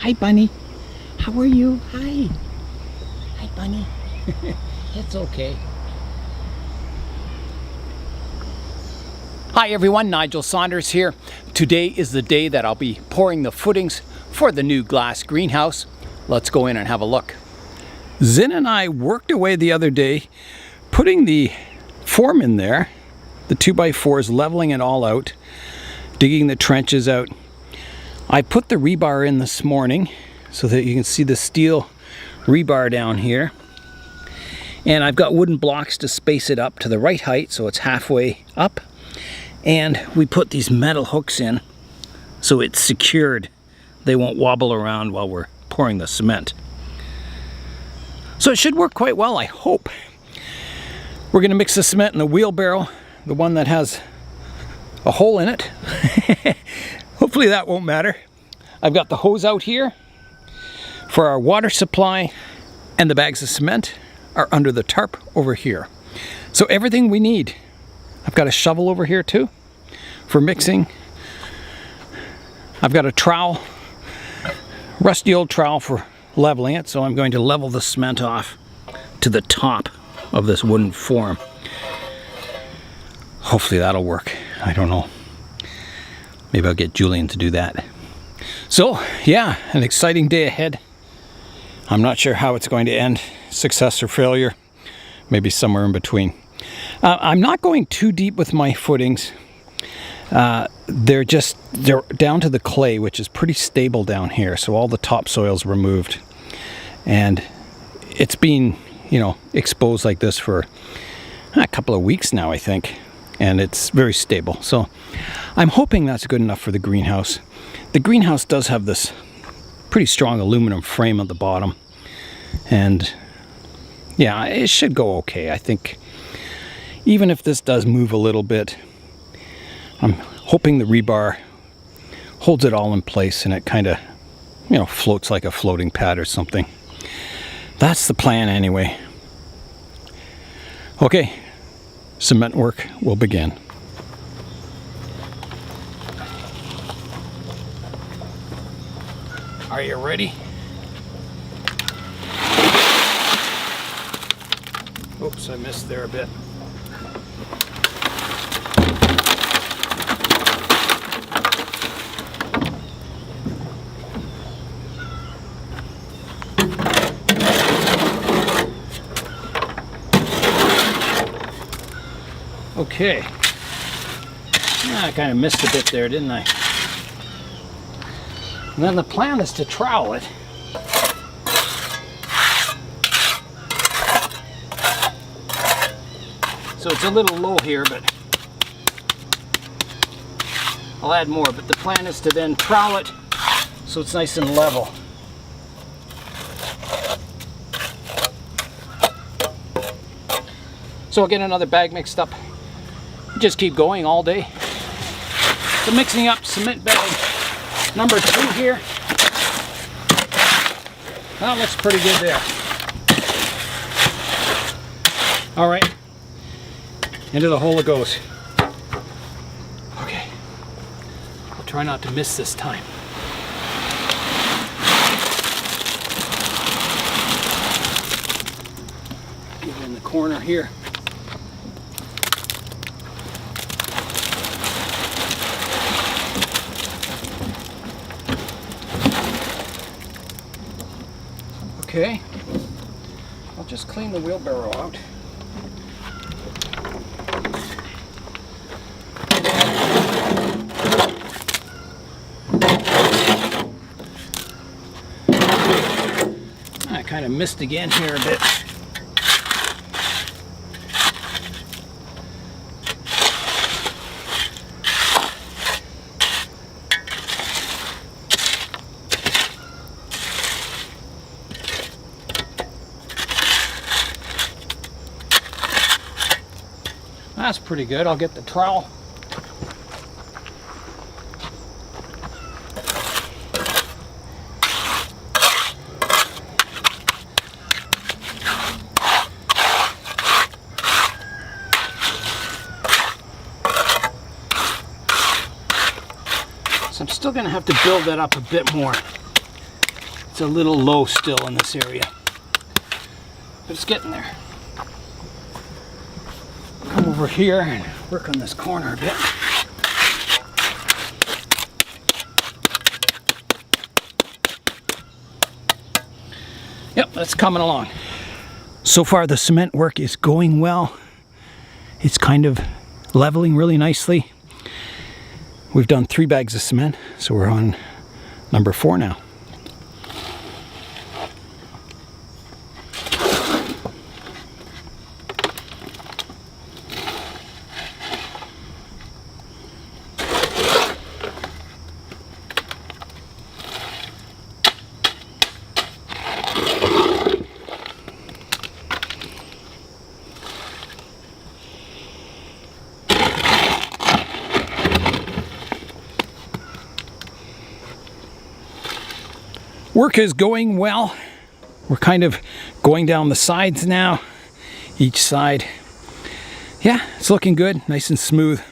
Hi, Bunny. How are you? Hi. Hi, Bunny. It's okay. Hi everyone, Nigel Saunders here. Today is the day that I'll be pouring the footings for the new glass greenhouse. Let's go in and have a look. Zin and I worked away the other day putting the form in there, the 2x4s, leveling it all out, digging the trenches out. I put the rebar in this morning so that you can see the steel rebar down here. And I've got wooden blocks to space it up to the right height so it's halfway up. And we put these metal hooks in so it's secured. They won't wobble around while we're pouring the cement. So it should work quite well, I hope. We're going to mix the cement in the wheelbarrow, the one that has a hole in it. Hopefully that won't matter. I've got the hose out here for our water supply, and the bags of cement are under the tarp over here. So everything we need. I've got a shovel over here too for mixing. I've got a trowel, rusty old trowel for leveling it, so I'm going to level the cement off to the top of this wooden form. Hopefully that'll work. I don't know. Maybe I'll get Julian to do that. So yeah, an exciting day ahead. I'm not sure how it's going to end, success or failure, maybe somewhere in between. I'm not going too deep with my footings. They're down to the clay, which is pretty stable down here. So all the topsoil's removed, and it's been, exposed like this for a couple of weeks now, I think, and it's very stable. So I'm hoping that's good enough for the greenhouse. The greenhouse does have this pretty strong aluminum frame at the bottom, and yeah, it should go okay, I think. Even if this does move a little bit, I'm hoping the rebar holds it all in place and it kind of, floats like a floating pad or something. That's the plan anyway. Okay, cement work will begin. Are you ready? Oops, I missed there a bit. Okay. I kind of missed a bit there, didn't I? And then the plan is to trowel it. So it's a little low here, but I'll add more. But the plan is to then trowel it so it's nice and level. So I'll get another bag mixed up. Just keep going all day. So mixing up cement bag number 2 here. That looks pretty good there. All right, into the hole it goes. Okay, I'll try not to miss this time. Get it in the corner here. Okay, I'll just clean the wheelbarrow out. I kind of missed again here a bit. That's pretty good. I'll get the trowel. So I'm still going to have to build that up a bit more. It's a little low still in this area, but it's getting there. Come over here and work on this corner a bit. Yep, that's coming along. So far the cement work is going well. It's kind of leveling really nicely. We've done 3 bags of cement, so we're on number 4 now. Work is going well. We're kind of going down the sides now, each side. Yeah, it's looking good, nice and smooth.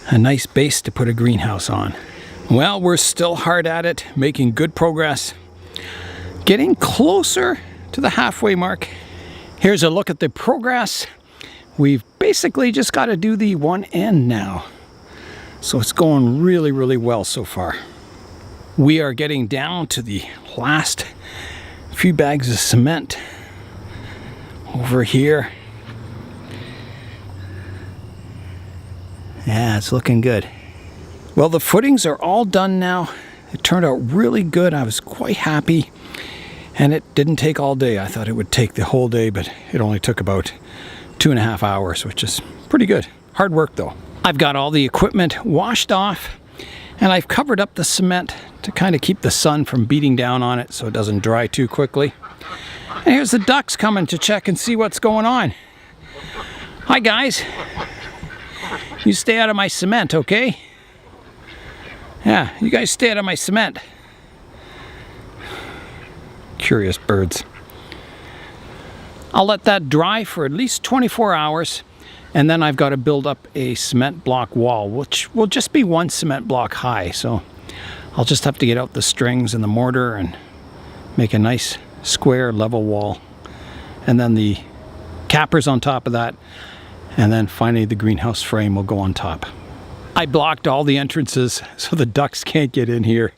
A nice base to put a greenhouse on. Well, we're still hard at it, making good progress. Getting closer to the halfway mark. Here's a look at the progress. We've basically just got to do the one end now. So it's going really, really well so far. We are getting down to the last few bags of cement over here. Yeah, it's looking good. Well, the footings are all done now. It turned out really good. I was quite happy. And it didn't take all day. I thought it would take the whole day, but it only took about 2.5 hours, which is pretty good. Hard work though. I've got all the equipment washed off, and I've covered up the cement to kind of keep the sun from beating down on it so it doesn't dry too quickly. And here's the ducks coming to check and see what's going on. Hi guys. You stay out of my cement, okay? Yeah, you guys stay out of my cement. Curious birds. I'll let that dry for at least 24 hours. And then I've got to build up a cement block wall, which will just be 1 cement block high. So I'll just have to get out the strings and the mortar and make a nice square level wall. And then the cappers on top of that. And then finally the greenhouse frame will go on top. I blocked all the entrances so the ducks can't get in here,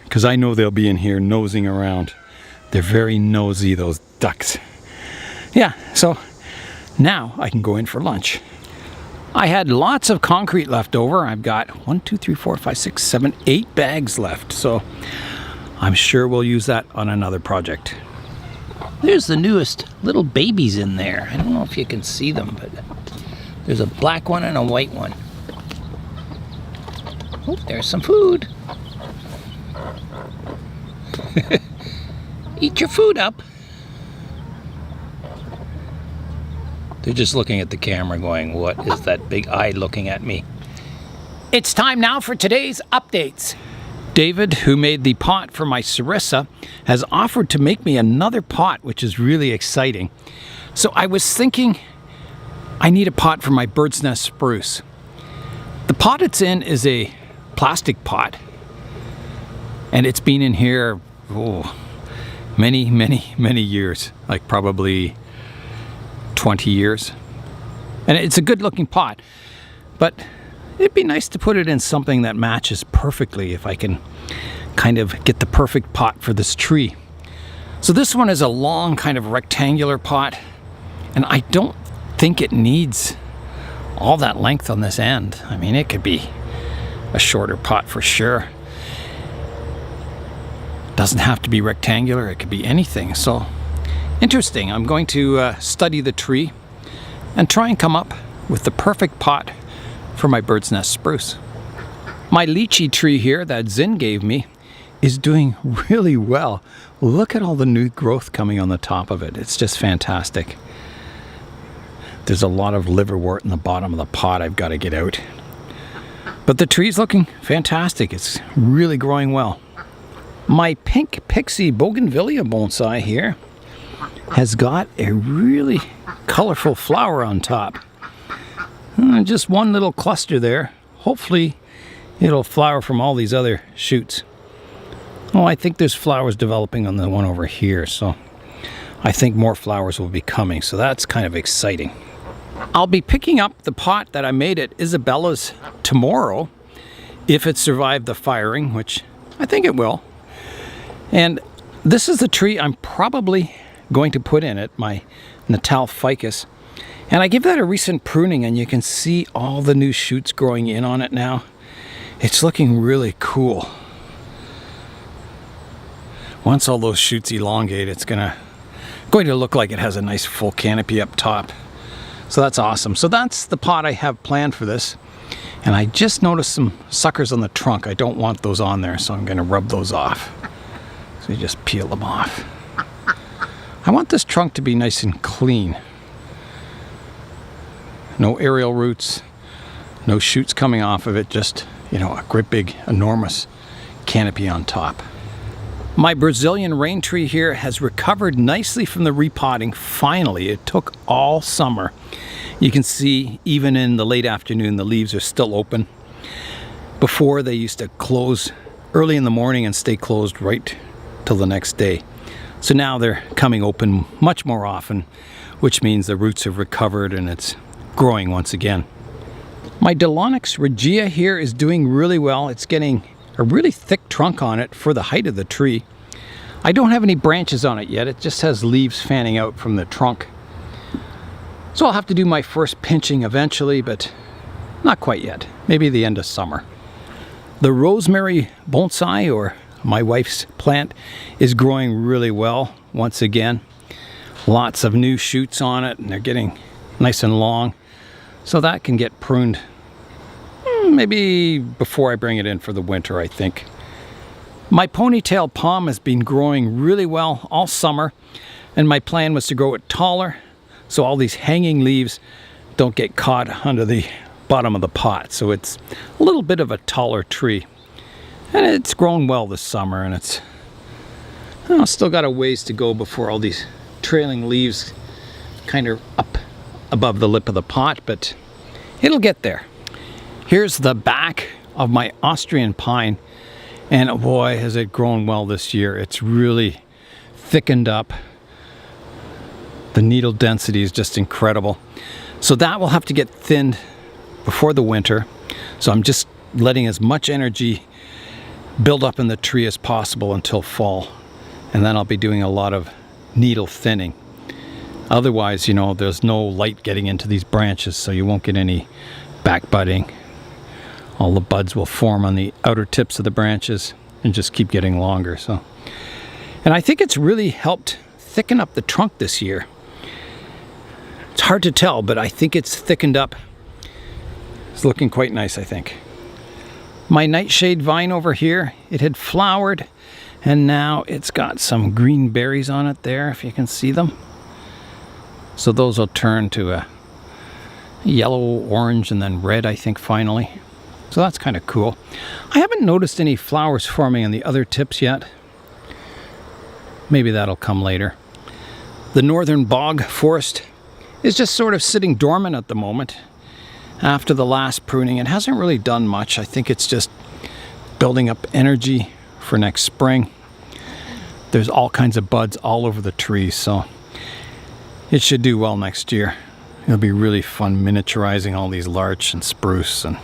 because I know they'll be in here nosing around. They're very nosy, those ducks. Yeah, so now I can go in for lunch. I had lots of concrete left over. I've got 1, 2, 3, 4, 5, 6, 7, 8 bags left. So I'm sure we'll use that on another project. There's the newest little babies in there. I don't know if you can see them, but there's a black one and a white one. Oh, there's some food. Eat your food up. They're just looking at the camera going, what is that big eye looking at me? It's time now for today's updates. David, who made the pot for my Sarissa, has offered to make me another pot, which is really exciting. So I was thinking I need a pot for my bird's nest spruce. The pot it's in is a plastic pot. And it's been in here many, many, many years. Like probably 20 years. And it's a good looking pot. But it'd be nice to put it in something that matches perfectly if I can kind of get the perfect pot for this tree. So this one is a long kind of rectangular pot, and I don't think it needs all that length on this end. I mean, it could be a shorter pot for sure. Doesn't have to be rectangular, it could be anything. So interesting. I'm going to study the tree and try and come up with the perfect pot for my bird's nest spruce. My lychee tree here that Zin gave me is doing really well. Look at all the new growth coming on the top of it. It's just fantastic. There's a lot of liverwort in the bottom of the pot I've got to get out. But the tree's looking fantastic. It's really growing well. My pink pixie bougainvillea bonsai here has got a really colorful flower on top. Just one little cluster there. Hopefully it'll flower from all these other shoots. Oh, I think there's flowers developing on the one over here, so I think more flowers will be coming, so that's kind of exciting. I'll be picking up the pot that I made at Isabella's tomorrow, if it survived the firing, which I think it will. And this is the tree I'm probably going to put in it, my Natal ficus. And I give that a recent pruning, and you can see all the new shoots growing in on it now. It's looking really cool. Once all those shoots elongate, it's going to look like it has a nice full canopy up top. So that's awesome. So that's the pot I have planned for this. And I just noticed some suckers on the trunk. I don't want those on there, so I'm going to rub those off. So you just peel them off. I want this trunk to be nice and clean. No aerial roots, no shoots coming off of it, just, you know, a great big, enormous canopy on top. My Brazilian rain tree here has recovered nicely from the repotting. Finally, it took all summer. You can see even in the late afternoon, the leaves are still open. Before, they used to close early in the morning and stay closed right till the next day. So now they're coming open much more often, which means the roots have recovered and it's growing once again. My Delonix regia here is doing really well. It's getting a really thick trunk on it for the height of the tree. I don't have any branches on it yet. It just has leaves fanning out from the trunk. So I'll have to do my first pinching eventually, but not quite yet. Maybe the end of summer. The rosemary bonsai, or my wife's plant, is growing really well once again. Lots of new shoots on it, and they're getting nice and long. So that can get pruned maybe before I bring it in for the winter, I think. My ponytail palm has been growing really well all summer, and my plan was to grow it taller so all these hanging leaves don't get caught under the bottom of the pot. So it's a little bit of a taller tree. And it's grown well this summer, and it's still got a ways to go before all these trailing leaves kind of up above the lip of the pot, but it'll get there. Here's the back of my Austrian pine, and boy, has it grown well this year. It's really thickened up. The needle density is just incredible. So that will have to get thinned before the winter. So I'm just letting as much energy build up in the tree as possible until fall. And then I'll be doing a lot of needle thinning. Otherwise, you know, there's no light getting into these branches, so you won't get any back budding. All the buds will form on the outer tips of the branches and just keep getting longer. And I think it's really helped thicken up the trunk this year. It's hard to tell, but I think it's thickened up. It's looking quite nice, I think. My nightshade vine over here, it had flowered, and now it's got some green berries on it there, if you can see them. So those will turn to a yellow, orange, and then red, I think, finally. So that's kind of cool. I haven't noticed any flowers forming on the other tips yet. Maybe that'll come later. The northern bog forest is just sort of sitting dormant at the moment. After the last pruning, it hasn't really done much. I think it's just building up energy for next spring. There's all kinds of buds all over the trees, so it should do well next year. It'll be really fun miniaturizing all these larch and spruce and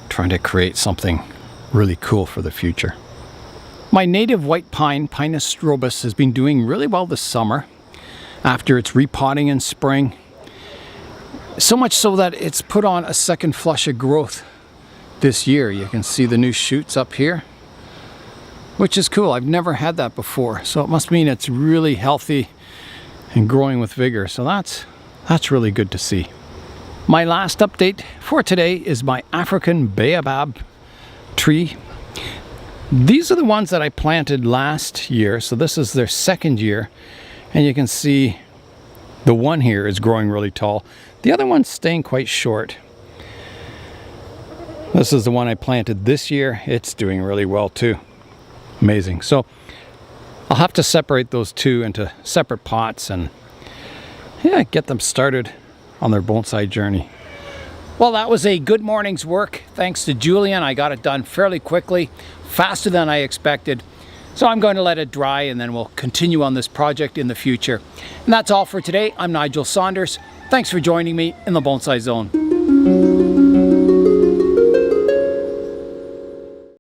trying to create something really cool for the future. My native white pine, Pinus strobus, has been doing really well this summer after its repotting in spring. So much so that it's put on a second flush of growth this year. You can see the new shoots up here, which is cool. I've never had that before, so it must mean it's really healthy and growing with vigor. So that's really good to see. My last update for today is my African baobab tree. These are the ones that I planted last year, so this is their second year, and you can see the one here is growing really tall. The other one's staying quite short. This is the one I planted this year. It's doing really well too. Amazing. So I'll have to separate those two into separate pots and get them started on their bonsai journey. Well, that was a good morning's work. Thanks to Julian, I got it done fairly quickly, faster than I expected. So I'm going to let it dry and then we'll continue on this project in the future. And that's all for today. I'm Nigel Saunders. Thanks for joining me in the Bonsai Zone.